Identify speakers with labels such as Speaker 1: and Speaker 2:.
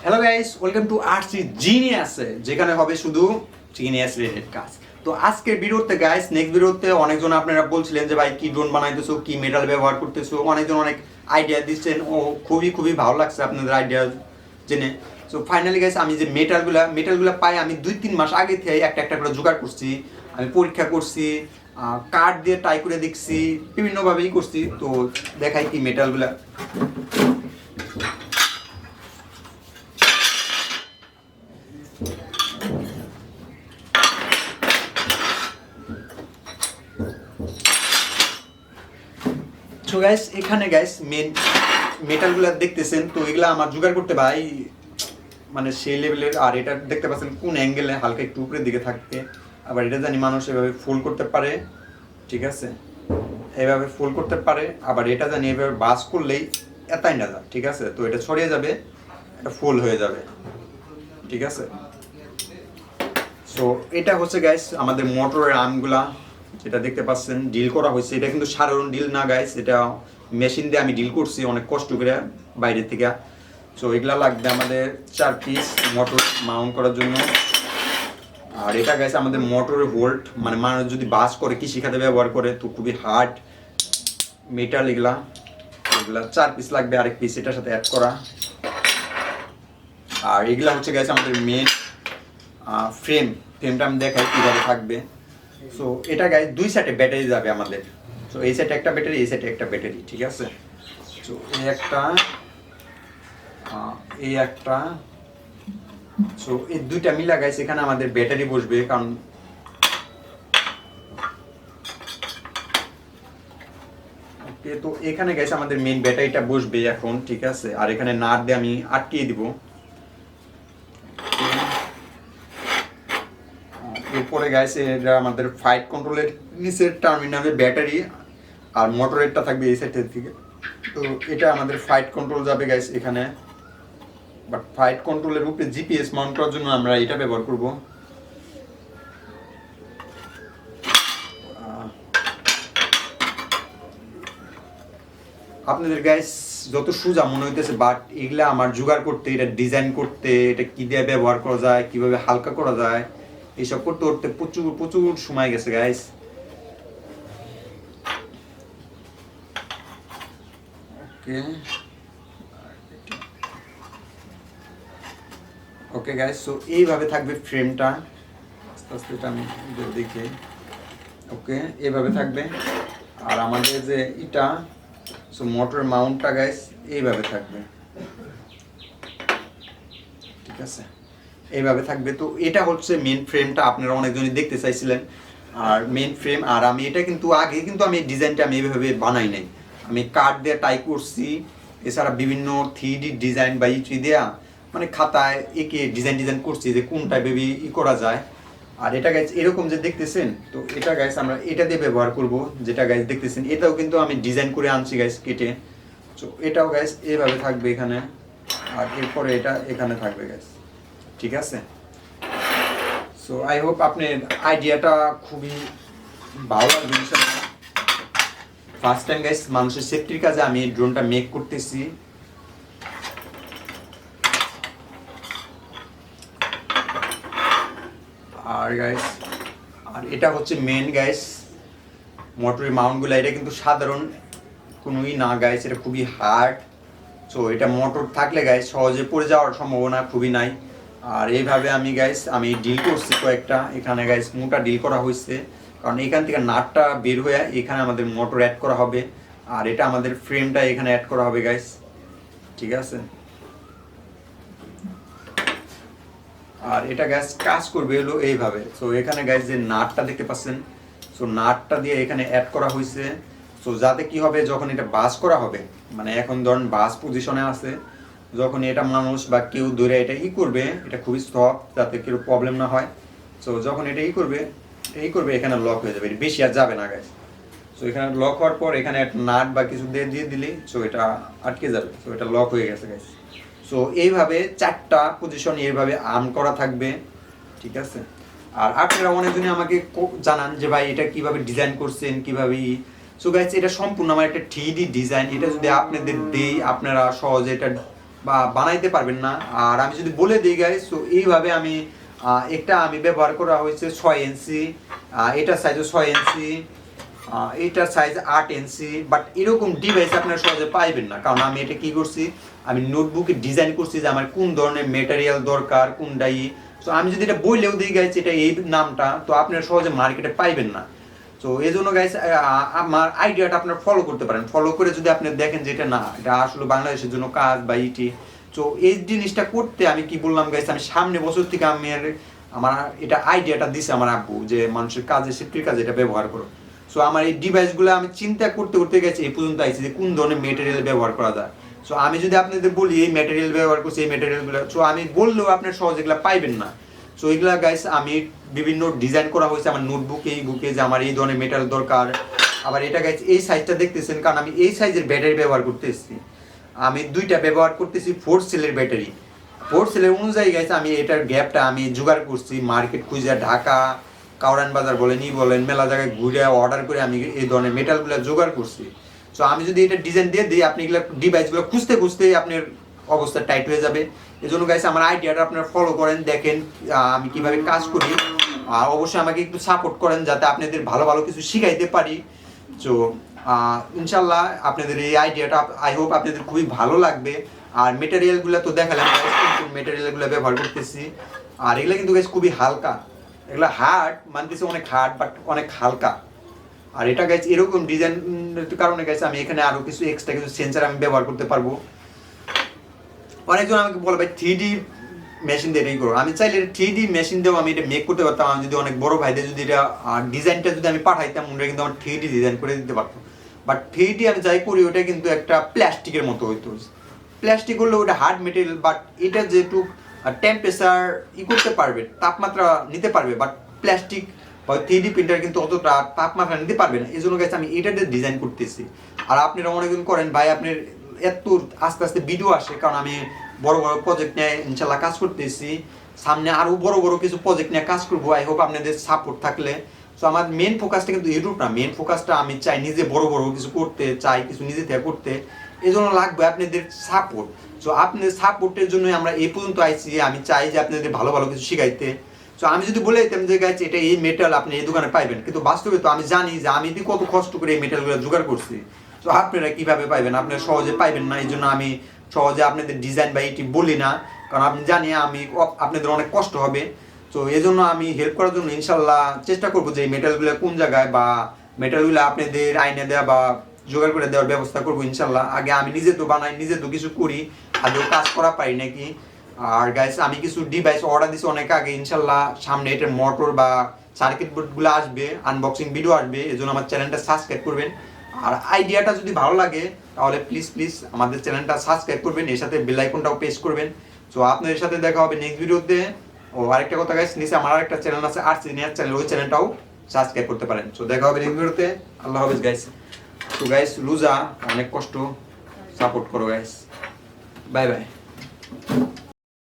Speaker 1: Hello guys, welcome to RcGenius, যেখানে হবে শুধু জিনিয়াস রিলেটেড কাজ। তো আজকের ভিডিওতে গাইস, নেক্সট ভিডিওতে অনেকজন আপনারা বলছিলেন যে ভাই কি ড্রোন বানাইতেছো, কি মেটাল ব্যবহার করতেছো, অনেকজন অনেক আইডিয়া দিচ্ছেন ও খুবই ভালো লাগছে আপনাদের আইডিয়া জেনে। সো ফাইনালি গাইস, আমি যে মেটালগুলা পাই আমি 2-3 মাস আগে থেকে একটা করে জোগাড় করছি, আমি পরীক্ষা করছি, কার্ড দিয়ে ট্রাই করে দেখছি, বিভিন্নভাবেই করছি। তো দেখাই কি মেটালগুলা। সো গাইস, এখানে গাইস মেন মেটালগুলো দেখতেছেন, তো এগুলা আমার জোগাড় করতে ভাই মানে সেই লেভেলের। আর এটা দেখতে পাচ্ছেন কোন অ্যাঙ্গেলে হালকা একটু উপরের দিকে থাকবে, আবার এটা জানি মানুষ এভাবে ফোল্ড করতে পারে, ঠিক আছে, এভাবে ফোল্ড করতে পারে, আবার এটা জানি এভাবে বাস করলেই এতাই না যায়, ঠিক আছে। তো এটা ছড়িয়ে যাবে, এটা ফোল্ড হয়ে যাবে, ঠিক আছে। সো এটা হচ্ছে গাইস আমাদের মোটরের আর্মগুলা, যেটা দেখতে পাচ্ছেন ডিল করা হয়েছে। এটা কিন্তু সাধারণ ডিল না গাইস, এটা মেশিন দিয়ে আমি ডিল করছি অনেক কষ্ট করে বাইরে থেকে। সো এগুলা লাগবে আমাদের 4 পিস মোটর মাউন্ট করার জন্য। আর এটা গাইস আমাদের মোটরের ভোল্ট, মানে মানুষ যদি বাস করে কৃষিখাতে ব্যবহার করে তো খুবই হার্ড মেটাল। এগুলা 4 পিস লাগবে, আরেক পিস এটার সাথে অ্যাড করা। আর এগুলা হচ্ছে গাইস আমাদের মেন ফ্রেমটা আমি দেখাই কীভাবে থাকবে। সো এটা গাইস 2 সেটে ব্যাটারি যাবে আমাদের। সো এই সেটে একটা ব্যাটারি, এই সেটে একটা ব্যাটারি, ঠিক আছে। সো এই একটা সো এই দুইটা মিলা গাইস এখানে আমাদের ব্যাটারি বসবে, কারণ ওকে। তো এখানে গাইস আমাদের মেইন ব্যাটারিটা বসবে এখন, ঠিক আছে। আর এখানে নাট দিয়ে আমি আটকিয়ে দিব। এরপরে গাইস এটা আমাদের ফাইট কন্ট্রোলের নিচের টার্মিনালের ব্যাটারি, আর মোটরেরটা থাকবে এই সাইডের দিকে। তো এটা আমাদের ফাইট কন্ট্রোল যাবে গাইস এখানে, বাট ফাইট কন্ট্রোলের উপরে জিপিএস মাউন্ট করার জন্য আমরা এটা ব্যবহার করব। আপনাদের গাইস যত সোজা মনে হইতেছে, বাট এগুলা আমার জোগাড় করতে, এটা ডিজাইন করতে, এটা কি দিয়ে ব্যবহার করা যায়, কিভাবে হালকা করা যায়, এইসব করতে করতে প্রচুর সময় গেছে গাইস। ওকে গাইস, সো এইভাবে থাকবে ফ্রেমটা। আস্তে আস্তে এটা আমি দেখে, ওকে এইভাবে থাকবে। আর আমাদের যে এটা সো মোটর মাউন্টটা গাইস এইভাবে থাকবে, ঠিক আছে, এইভাবে থাকবে। তো এটা হচ্ছে মেন ফ্রেমটা, আপনারা অনেকজনই দেখতে চাইছিলেন। আর মেন ফ্রেম, আর আমি এটা কিন্তু আগে কিন্তু আমি ডিজাইনটা আমি এইভাবে বানাই নাই, আমি কাঠ দিয়ে টাই করছি। এছাড়া বিভিন্ন 3D ডিজাইন বা ইটি দেয়া মানে খাতায় এঁকে ডিজাইন করছি যে কোন টাইপের করা যায়। আর এটা গাইস এরকম যে দেখতেছেন, তো এটা গাইস আমরা এটা দিয়ে ব্যবহার করব, যেটা গাইস দেখতেছেন এটাও কিন্তু আমি ডিজাইন করে আনছি গাইস কেটে। তো এটাও গাইস এইভাবে থাকবে এখানে, আর এরপরে এটা এখানে থাকবে গাইস, ঠিক আছে। সো আই হোপ আপনার আইডিয়াটা খুবই ভালো লাগবে ইনশাআল্লাহ। ফার্স্ট টাইম গাইস মানুষের সেফটির কাজে আমি ড্রোনটা মেক করতেছি। আর গাইস, আর এটা হচ্ছে মেন গাইস মোটরের মাউন্টগুলো। এটা কিন্তু সাধারণ কোনোই না গাইস, এটা খুবই হার্ড। সো এটা মোটর থাকলে গাইস সহজে পড়ে যাওয়ার সম্ভাবনা খুবই নাই। আর এইভাবে আমি ডিল করছি কয়েকটা, এখানে গাইস মোটা ডিল করা হয়েছে, কারণ এখান থেকে নাটটা বের হয়ে এখানে আমাদের মোটর অ্যাড করা হবে। আর এটা আমাদের ফ্রেমটা এখানে অ্যাড করা হবে গাইস, ঠিক আছে। আর এটা গাইস কাজ করবে হলো এইভাবে। সো এখানে গাইস যে নাটটা দেখতে পাচ্ছেন, সো নাটটা দিয়ে এখানে অ্যাড করা হয়েছে। সো যাতে কি হবে, যখন এটা বাস করা হবে, মানে এখন ধরুন বাস পজিশনে আছে, যখন এটা মানুষ বা কেউ ধরে এটা করবে, এটা খুবই সফট, যাতে কেউ প্রবলেম না হয়। সো যখন এটা করবে এখানে লক হয়ে যাবে, বেশি আর যাবে না গাইস। সো এখানে লক হওয়ার পর এখানে একটা নাট বা কিছু দিয়ে দিলে সো এটা আটকে যাবে। সো এটা লক হয়ে গেছে গাইস। সো এইভাবে 4টা পজিশন এইভাবে আর্ম করা থাকবে, ঠিক আছে। আর আপনারা অনেকজনই আমাকে জানান যে ভাই এটা কিভাবে ডিজাইন করছেন, কিভাবে। সো গাইস এটা সম্পূর্ণ আমার একটা 3D ডিজাইন। এটা যদি আপনাদের দেই, আপনারা সহজে এটা বা বানাইতে পারবেন না। আর আমি যদি বলে দিই গাইস, তো এইভাবে আমি একটা আমি ব্যবহার করা হয়েছে 6 ইঞ্চি, এটার সাইজও 6 ইঞ্চি, এটার সাইজ 8 ইঞ্চি, বাট এরকম ডিভাইস আপনারা সহজে পাইবেন না। কারণ আমি এটা কি করছি, আমি নোটবুকে ডিজাইন করছি যে আমার কোন ধরনের মেটেরিয়াল দরকার কোনটাই। তো আমি যদি এটা বললেও দিই গাইস এটা এই নামটা, তো আপনারা সহজে মার্কেটে পাইবেন না। তো এই জন্য গাইস আমার আইডিয়াটা আপনারা ফলো করতে পারেন। ফলো করে যদি আপনি দেখেন যে এটা না, এটা আসলে বাংলাদেশের জন্য কাজ বা ইটি, তো এই জিনিসটা করতে আমি কি বললাম গাইস, আমি সামনে বছর থেকে আমার এটা আইডিয়াটা দিছে আমার আব্বু যে মানুষের কাজে সেফটির কাজে এটা ব্যবহার করো। সো আমার এই ডিভাইসগুলো আমি চিন্তা করতে করতে গেছি এই পর্যন্ত আইছি যে কোন ধরনের মেটেরিয়াল ব্যবহার করা যায়। সো আমি যদি আপনাদের বলি এই মেটেরিয়াল ব্যবহার করছি, এই মেটেরিয়ালগুলো, সো আমি বললেও আপনার সহজে এগুলো পাইবেন না। সো এগুলা গাইস আমি বিভিন্ন ডিজাইন করা হয়েছে আমার নোটবুকে, এই বুকে যে আমার এই ধরনের মেটাল দরকার। আবার এটা গাইস এই সাইজটা দেখতেছেন, কারণ আমি এই সাইজের ব্যাটারি ব্যবহার করতেছি। আমি দুইটা ব্যবহার করতেছি 4 সেলের ব্যাটারি। 4 সেলের অনুযায়ী গাইস আমি এটার গ্যাপটা আমি জোগাড় করছি মার্কেট খুঁজে, ঢাকা কাউরান বাজার বলেন মেলা জায়গায় ঘুরে অর্ডার করে আমি এই ধরনের মেটালগুলো জোগাড় করছি। সো আমি যদি এটা ডিজাইন দিয়ে দিই, আপনি এগুলো ডিভাইসগুলো খুঁজতে খুঁজতে আপনার অবস্থা টাইট হয়ে যাবে। এই জন্য গাইস আমার আইডিয়াটা আপনারা ফলো করেন, দেখেন আমি কিভাবে কাজ করি। আর অবশ্যই আমাকে একটু সাপোর্ট করেন যাতে আপনাদের ভালো ভালো কিছু শিখাইতে পারি। তো ইনশাল্লাহ আপনাদের এই আইডিয়াটা আই হোপ আপনাদের খুবই ভালো লাগবে। আর মেটেরিয়ালগুলো তো দেখালাম কোন মেটেরিয়ালগুলো ব্যবহার করতেছি। আর এগুলো কিন্তু গাইস খুবই হালকা, এগুলো হার্ড মানতেছে অনেক হার্ড, বাট অনেক হালকা। আর এটা গাইস এরকম ডিজাইনের কারণে গাইস আমি এখানে আরো কিছু এক্সট্রা কিছু সেন্সর আমি ব্যবহার করতে পারবো। অনেকজন আমাকে বলে ভাই 3D মেশিন দিয়ে এটাই করো। আমি চাইলে 3D মেশিন দিয়েও আমি এটা মেক করতে পারতাম। আমি যদি অনেক বড় ভাইদের যদি এটা ডিজাইনটা যদি আমি পাঠাইতাম, ওরা কিন্তু আমার 3D ডিজাইন করে দিতে পারতো। বাট 3D আমি যাই করি ওটা কিন্তু একটা প্লাস্টিকের মতো হইতো। প্লাস্টিক হলে ওটা হার্ড মেটেরিয়াল, বাট এটা যেটু টেম্পারেচার করতে পারবে, তাপমাত্রা নিতে পারবে, বাট প্লাস্টিক বা 3D প্রিন্টার কিন্তু অতটা তাপমাত্রা নিতে পারবে না। এই জন্য গেছে আমি এটা দিয়ে ডিজাইন করতেছি। আর আপনারা অনেকদিন করেন ভাই আপনার এত আস্তে আস্তে ভিডিও আসে, কারণ আমি বড় বড় প্রজেক্ট নিয়ে ইনশাল্লাহ কাজ করতেছি। সামনে আরো বড় বড় কিছু প্রজেক্ট নিয়ে কাজ করবো। আই হোপ আপনাদের সাপোর্ট থাকলে। সো আমার মেন ফোকাসটা কিন্তু ইউটিউব না, মেন ফোকাসটা আমি চাই নিজে বড় বড় কিছু করতে চাই, কিছু নিজে থেকে করতে। এই জন্য লাগবে আপনাদের সাপোর্ট। সো আপনাদের সাপোর্টের জন্য আমরা এই পর্যন্ত আইছি। আমি চাই যে আপনাদের ভালো ভালো কিছু শিখাইতে। সো আমি যদি বলে দিতাম যে গাইছে এটা এই মেটাল আপনি এই দোকানে পাইবেন, কিন্তু বাস্তবে তো আমি জানি যে আমি কত কষ্ট করে এই মেটালগুলো জোগাড় করছি। তো আপনারা কিভাবে পাইবেন, আপনারা সহজে পাইবেন না। এই জন্য আমি সহজে আপনাদের ডিজাইন বা এটি বলি না, কারণ আপনি জানি আমি আপনাদের অনেক কষ্ট হবে। তো এই জন্য আমি হেল্প করার জন্য ইনশাল্লাহ চেষ্টা করবো যে এই মেটালগুলো কোন জায়গায় বা মেটালগুলো আপনাদের আইনে দেওয়া বা জোগাড় করে দেওয়ার ব্যবস্থা করবো ইনশাল্লাহ। আগে আমি নিজে তো বানাই, নিজে তো কিছু করি, আদেও কাজ করা পারি নাকি। আর গাইস আমি কিছু ডিভাইস অর্ডার দিছি অনেক আগে, ইনশাল্লাহ সামনে এটার মোটর বা সার্কিট বোর্ডগুলো আসবে, আনবক্সিং ভিডিও আসবে। এই জন্য আমার চ্যানেলটা সাবস্ক্রাইব করবেন। আর আইডিয়াটা যদি ভালো লাগে তাহলে প্লিজ আমাদের চ্যানেলটা সাবস্ক্রাইব করবেন, এর সাথে বেল আইকনটাও প্রেস করবেন। সো আপনাদের সাথে দেখা হবে নেক্সট ভিডিওতে। ও আরেকটা কথা গাইস, নিচে আমার আরেকটা চ্যানেল আছে RcGenius চ্যানেল, ওই চ্যানেলটাও সাবস্ক্রাইব করতে পারেন। সো দেখা হবে নেক্সট ভিডিওতে। আল্লাহ হাফেজ গাইস। তো গাইস লুজা অনেক কষ্ট, সাপোর্ট করো গাইস। Bye bye.